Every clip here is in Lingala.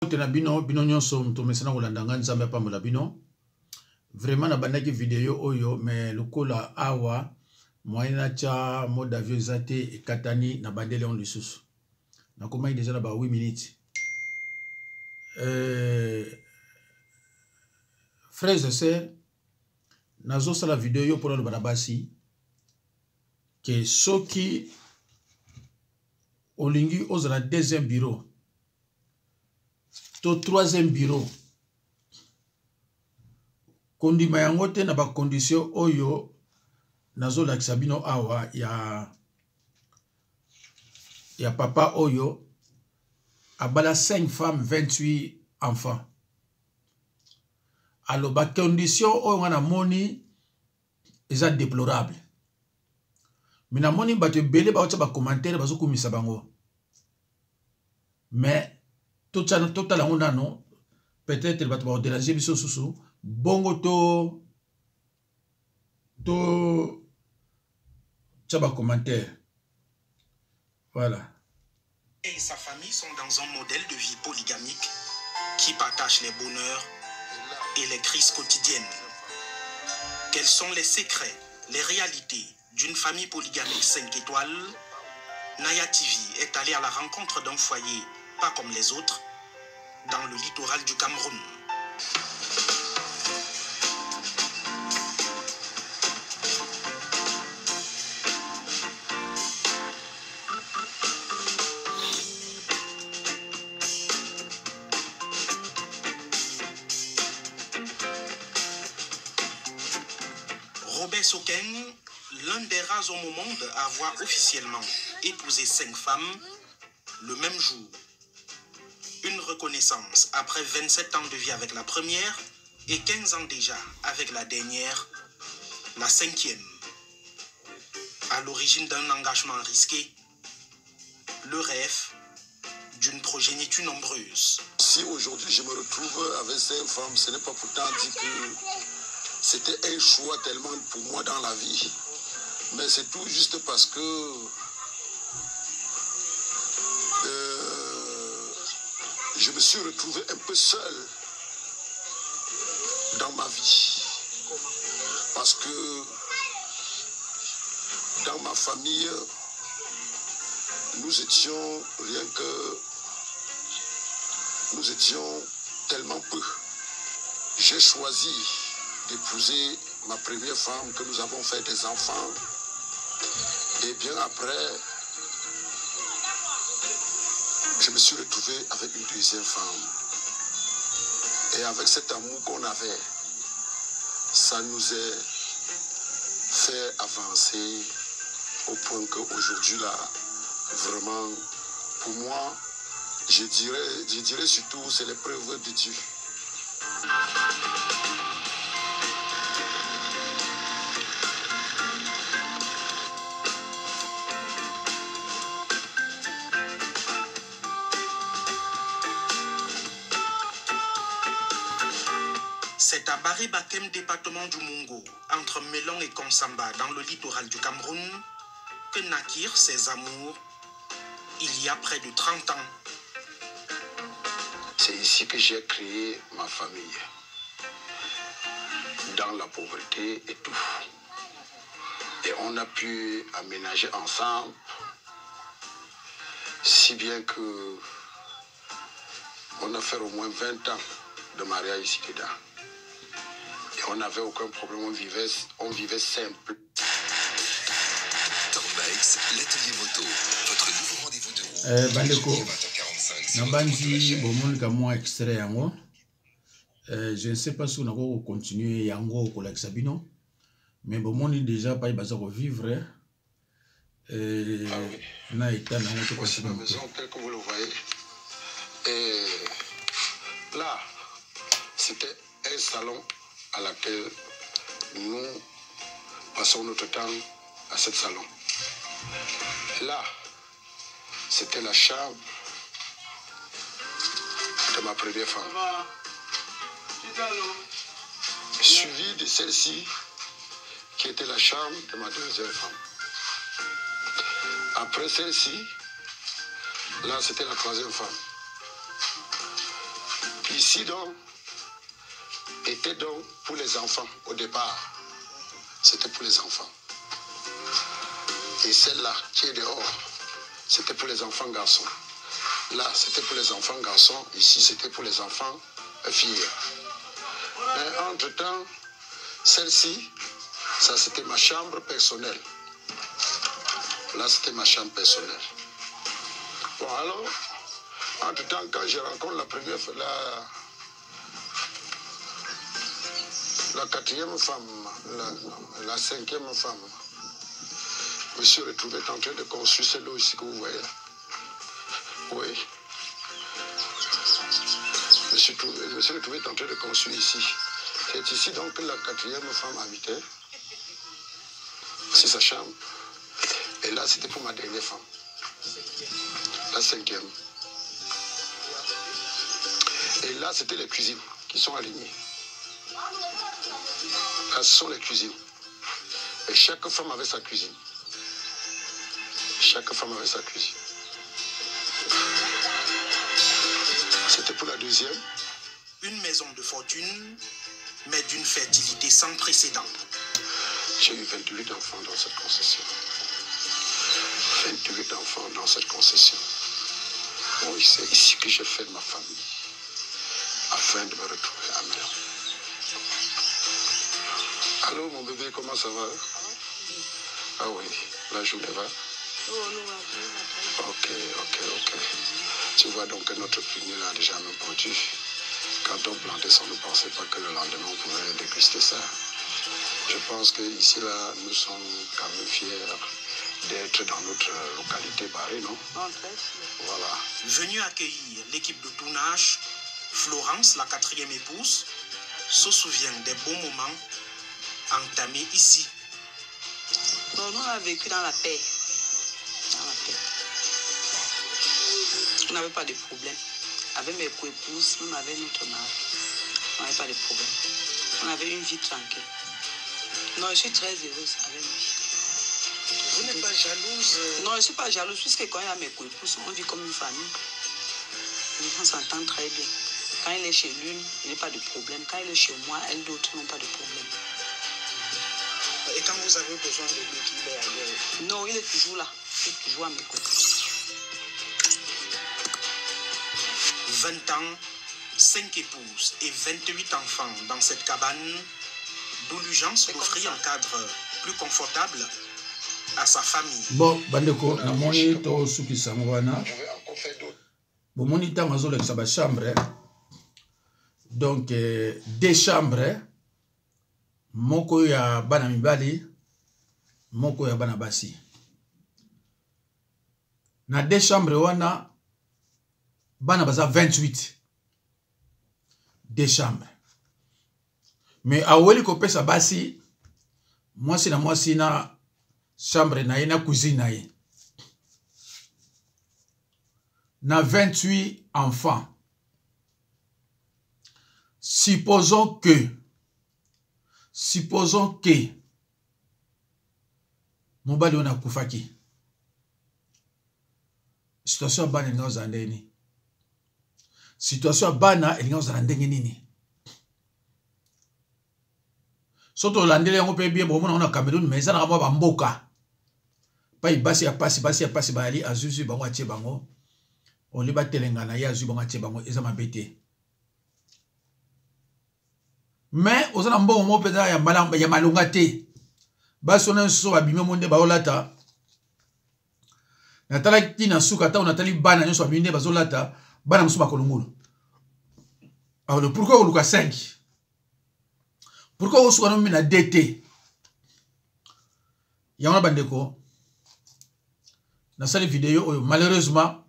Tena bino nyonso mtomesana kolandanga nzambe apambola bino. Vraiment na bandaki video oyo mais lokola awa moyena cha mode d'avion ezate ekatani na bandele on lisusu. Na komai déjà na ba 8 minutes. Frères et sœurs, nazo sala video yo pour le banabasi que soki olingi ozala deuxième bureau to troisième bureau kondima yango te na ba condition oyo nazo lakisa bino awa ya papa oyo abala 5 femmes 28 enfants. Alors ba condition oyo ngana moni eza déplorable. Mina moni bato ebele ba otsa ba commentaire bazo kumisa bango. Mais total yango nano peut-être bato ba déranger biso susu bongo to tchaba commentaire. Voilà. Et sa famille sont dans un modèle de vie polygamique qui partage les bonheurs et les crises quotidiennes. Quels sont les secrets, les réalités d'une famille polygamique 5 étoiles? Naya TV est allée à la rencontre d'un foyer pas comme les autres dans le littoral du Cameroun. Robert Soken, l'un des rares hommes au monde à avoir officiellement épousé 5 femmes le même jour. Une reconnaissance après 27 ans de vie avec la première et 15 ans déjà avec la dernière, la 5e. À l'origine d'un engagement risqué, le rêve d'une progéniture nombreuse. Si aujourd'hui je me retrouve avec 5 femmes, ce n'est pas pourtant dit que c'était un choix tellement pour moi dans la vie, mais c'est tout juste parce que je me suis retrouvé un peu seul dans ma vie. Parce que dans ma famille, nous étions tellement peu. J'ai choisi d'épouser ma première femme, que nous avons fait des enfants. Et bien après, je me suis retrouvé avec une deuxième femme. Et avec cet amour qu'on avait, ça nous a fait avancer au point qu'aujourd'hui, là, vraiment, pour moi, je dirais surtout, c'est l'épreuve de Dieu. C'est à Baré-Bakem, département du Mungo, entre Melon et Konsamba, dans le littoral du Cameroun, que naquirent ces amours il y a près de 30 ans. C'est ici que j'ai créé ma famille, dans la pauvreté et tout. Et on a pu aménager ensemble, si bien que on a fait au moins 20 ans de mariage ici dedans. Et on n'avait aucun problème, on vivait simple. Torbex, l'atelier moto, votre nouveau rendez-vous de route. Bandeko, 20h45. Nabandi, bomonika moi extrait yango. Je ne sais pas si on va continuer yango ko la Sabino, mais bomoni déjà pas baza ko vivre. Na état na moto Voici ma maison tel que vous le voyez. Et là, c'était un salon à laquelle nous passons notre temps à ce salon. Là, c'était la chambre de ma première femme. Suivi de celle-ci, qui était la chambre de ma deuxième femme. Après celle-ci, là, c'était la troisième femme. Ici donc, était donc pour les enfants au départ. C'était pour les enfants. Et celle-là qui est dehors, c'était pour les enfants garçons. Là, c'était pour les enfants garçons. Ici, c'était pour les enfants filles. Mais entre-temps, celle-ci, ça c'était ma chambre personnelle. Là, c'était ma chambre personnelle. Bon, alors, entre-temps, quand je rencontre la première fois, la quatrième femme, la cinquième femme, je me suis retrouvé en train de construire celle-là ici que vous voyez là. Oui. Je me suis retrouvé en train de construire ici. C'est ici donc que la quatrième femme habitait. C'est sa chambre. Et là, c'était pour ma dernière femme. La cinquième. Et là, c'était les cuisines qui sont alignées. Là, ce sont les cuisines. Et chaque femme avait sa cuisine. Chaque femme avait sa cuisine. C'était pour la deuxième. Une maison de fortune, mais d'une fertilité sans précédent. J'ai eu 28 enfants dans cette concession. 28 enfants dans cette concession. Oui, c'est ici que j'ai fait ma famille, afin de me retrouver à Milan. Allô, mon bébé, comment ça va? Ah oui, la journée va? Ok. Tu vois donc que notre punier a déjà même produit. Quand on plantait ça, on ne pensait pas que le lendemain, on pouvait déguster ça. Je pense qu'ici, là, nous sommes quand même fiers d'être dans notre localité barrée, non? Voilà. Venue accueillir l'équipe de tournage, Florence, la quatrième épouse, se souvient des bons moments entamés ici. Donc, nous, on a vécu dans la paix. On n'avait pas de problème. Avec mes co-épouses, nous avions notre mari. On n'avait pas de problème. On avait une vie tranquille. Non, je suis très heureuse avec lui. Vous n'êtes pas jalouse? Non, je ne suis pas jalouse, puisque quand il y a mes co-épouses, on vit comme une famille. On s'entend très bien. Quand il est chez l'une, il n'y a pas de problème. Quand il est chez moi, elles d'autres n'ont pas de problème. Et quand vous avez besoin de lui, qu'il est ailleurs? Non, il est toujours là. Il est toujours à mes côtés. 20 ans, 5 épouses et 28 enfants dans cette cabane, d'où l'urgence d'offrir un cadre plus confortable à sa famille. Bon, bandeko, na moni to suki samwana. Bon, moni ta mazole sa ba chambre. Donc, deux chambres. Moko ya bana mibali, moko ya bana basi. Na deux chambres wana, bana baza 28. Deux chambres. Mais aweli kopesa basi, mwasi na chambre na ye na cuisine na ye. Na 28 enfants. Supposons que mobali ona kufaki. Situation bana elinga ozala nini? Situation bana elinga ozala ndenge nini? Soto olandeli yango pe bien bomona na Cameroun mais ezana kama bamboka. Pa ibasi ya pasi bali azuzu bango atie bango. Oli ba telengana ya azuzu bango atie bango eza mabete. Mais ozana mbongo mo peza ya malamba ya malunga te. Basona so babime monde baolata. Natala kina suka ta onatali bana nyoso babinde bazolata bana musuba kolongolo. Alors pourquoi on luka 5? Pourquoi on soit nommé na DT? Yama bandeko. Na sali vidéo oyo malheureusement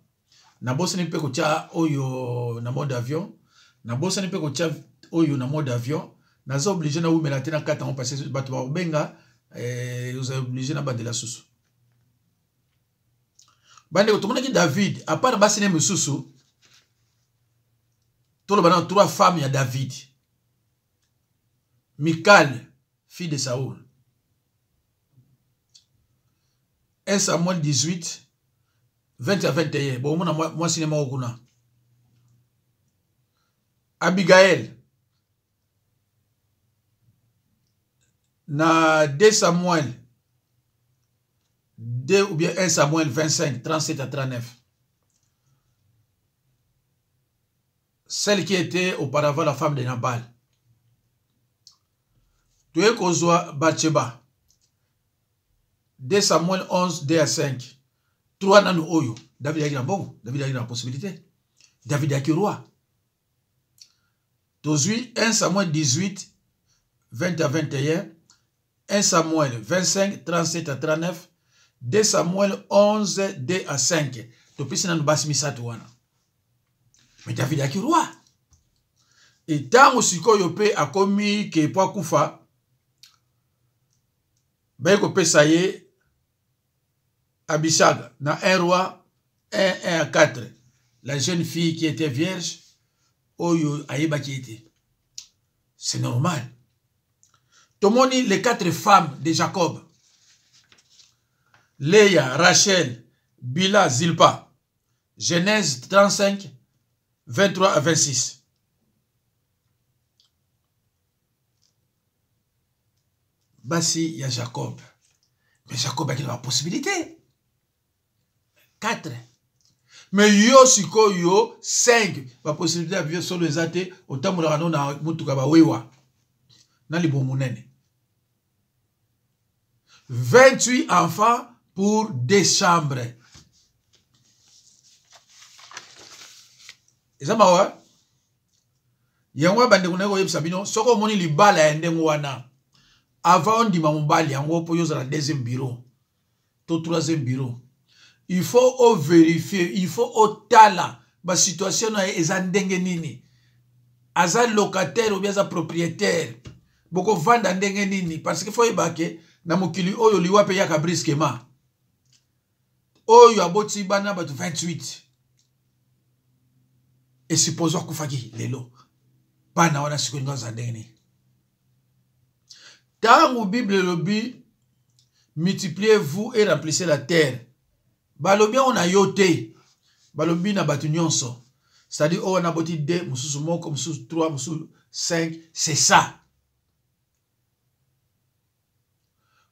na bosse ni pe ko tia oyo na mode avion. Na bosse ni pe ko tia oyo na mode avion. Na za obligé na umela tena 4 ans passer bato ba benga vous êtes obligé na bandela susu. Bandeko to monaki David à part basine mususu. Tout le bana 3 femmes ya David. Michal, fille de Saoul. 1 Samuel 18, 20 à 21. Bon, moi, cinéma au Kuna. Abigail na 2 Samuel 2 ou bien 1 Samuel 25 37 à 39. Celle qui était auparavant la femme de Nabal. Tu es Kozwa Bathsheba. 2 Samuel 11 2 à 5. 3 nanu oyo. David a eu bon. David a eu la possibilité. David a eu roi. Tozui 1 Samuel 18 20 à 21. 1 Samuel 25 37 à 39. 2 Samuel 11 2 à 5. Topisi nanu basi misatu wana. Mais David a eu roi. Et tant aussi que a commis que pour kufa, ben ko pesaye Abishag na 1 roi 1 à 4. La jeune fille qui était vierge, oyo aïba qui était. C'est normal. Tomoni les 4 femmes de Jacob. Léa, Rachel, Bila, Zilpa. Genèse 35, 23 à 26. Basi, il y a Jacob. Mais Jacob a la possibilité. 4. Mais yo siko yo 5. La possibilité de vivre sur les athées. Autant que nous avons mutuka ba wewa. Na libo munene. 28 enfants pour 2 chambres. Ezama wa? Yangwa bande kuneko yebisa bino. Soko moni libala ya ndengo wana. Avant on dit mamobali yango po yoza la 2e bureau. To 3e bureau. Il faut vérifier, il faut au tala. Ba situation na eza ndenge nini. Aza locataire ou bien aza propriétaire. Boko vanda ndenge nini parce que faut yebake na mokili oyo liwa pe yaka briskema. Oyo aboti bana batu 28. Et supposons kufaki lelo. Bana wana siko ngaza ndenge nini. Tangu Bible lobi, multipliez-vous et remplissez la terre. Balobi on a yoté. Balobi na batu nyonso. C'est-à-dire on a boti 2, mususu moko, mususu 3, mususu 5. C'est ça.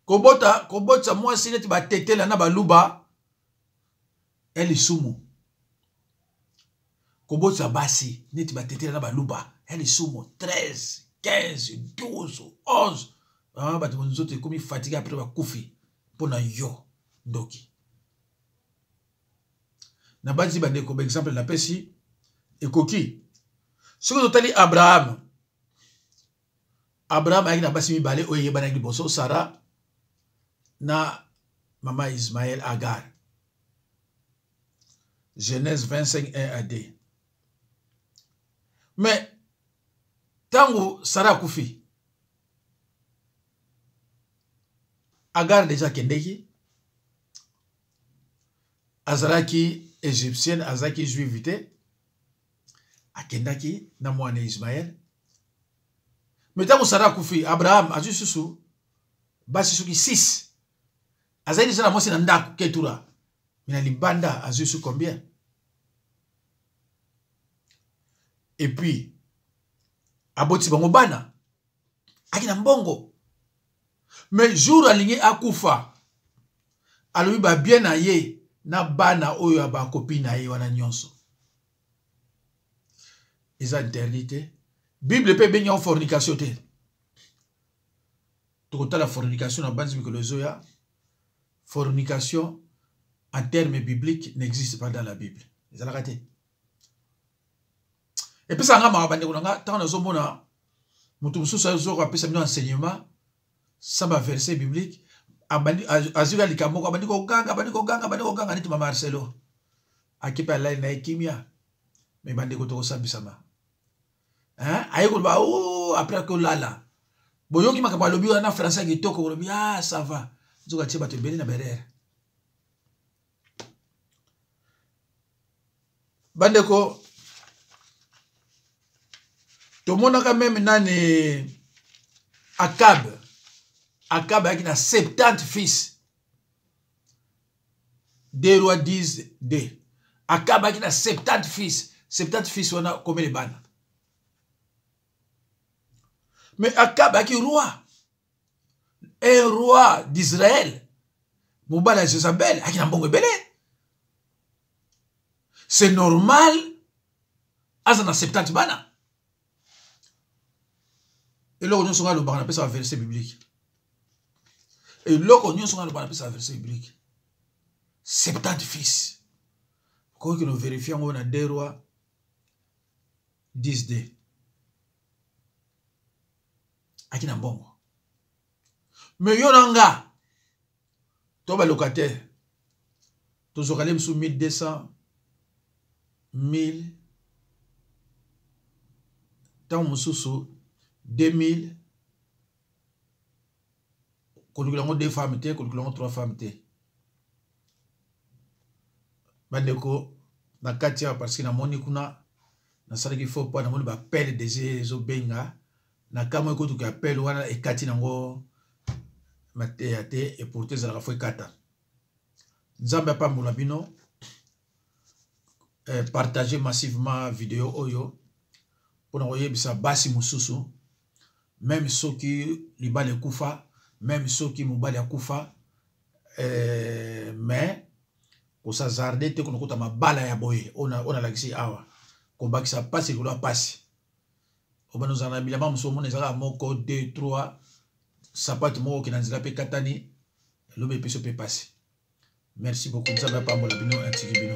Kobota moi si neti ba tete la na baluba. Elle sumu. Kobota basi neti ba tete la na baluba. Elle sumu 13, 15, 12, 11. Ah, bah, nous autres, comme fatigués après, va koufi. Pour na yo, doki. Na badi bande comme exemple la pesi et koki. Ce que nous avons Abraham. Abraham a eu na basi mi balé oye bana ki boso Sarah na maman Ismaël Agar. Genèse 25 1 à 2. Mais tango Sarah koufi. Agar déjà kendeki. Azaraki égyptienne, Azaki juivité. Akendaki na mwana Ismaël. Mais tant que Sarah koufi, Abraham a juste sous basi suki 6. Azali déjà na mosi na ndaku ketura. Mina libanda a juste combien? Et puis aboti bango bana. Akina mbongo. Mais jour aligné akufa. Alors ba bien na ye na bana oyo ba copine na ye wana nyonso. Ils interdité. Bible peut bien en fornication te. Tout la fornication na base mikolozoya. Fornication en termes bibliques n'existe pas dans la Bible. Ils ont raté. Et puis ça nga ma bande kunanga tant na zomona mutu mususu zo ko pesa bino enseignement. Ça va verset biblique. Azura likamoko abandi ko ganga ni tuma Marcelo. Akipa la na kimia. Mais bandi ko to sabisama. Hein? Ayeko ba après que lala. Boyoki makaba lobi na français ki toko lobi ça va. Zoka tiba te beli na berere. Bandeko to mona quand même nani Akab a 70 fils. 2 rois 10 2. Akab a 70 fils. 70 fils on a comme les bannes. Mais Akab est roi. Un roi d'Israël. Moubala Jezabel, qui n'a pas belé. C'est normal. Azana 70 bana. Et là, on a le bar, on appelle ça verset biblique. Et là, on a le bar, on appelle ça verset biblique. 70 fils. Quand nous vérifions, on a 2 rois, 10D. Aki na mbongo. Mais yonanga, toba locataire, tozokalem sous 1200, 1000, tant moussousou, 2000, kolukulango 2 femmes te, kolukulango 3 femmes te. Bandeko, na katia parce que na moni kuna, na sala qu'il faut pas, na moni ba pelle des zo benga, na kamo ekotu ka pelle wana ekati nango mateate et porter za la foi kata. Nzambe pa mbula bino, partager massivement vidéo oyo, pour na oyebisa basi mususu, même ceux qui libale kufa, même ceux qui mubale kufa, mais kosa zarde te kono kota mabala ya boye ona lakisi awa ko bakisa passe ko la passe obano zana bilama muso mona ezaka moko 2 3 sapatu moko kinanzila pe katani lobe peso pe passe. Merci beaucoup, nzamba pa mbola bino, un tiki bino.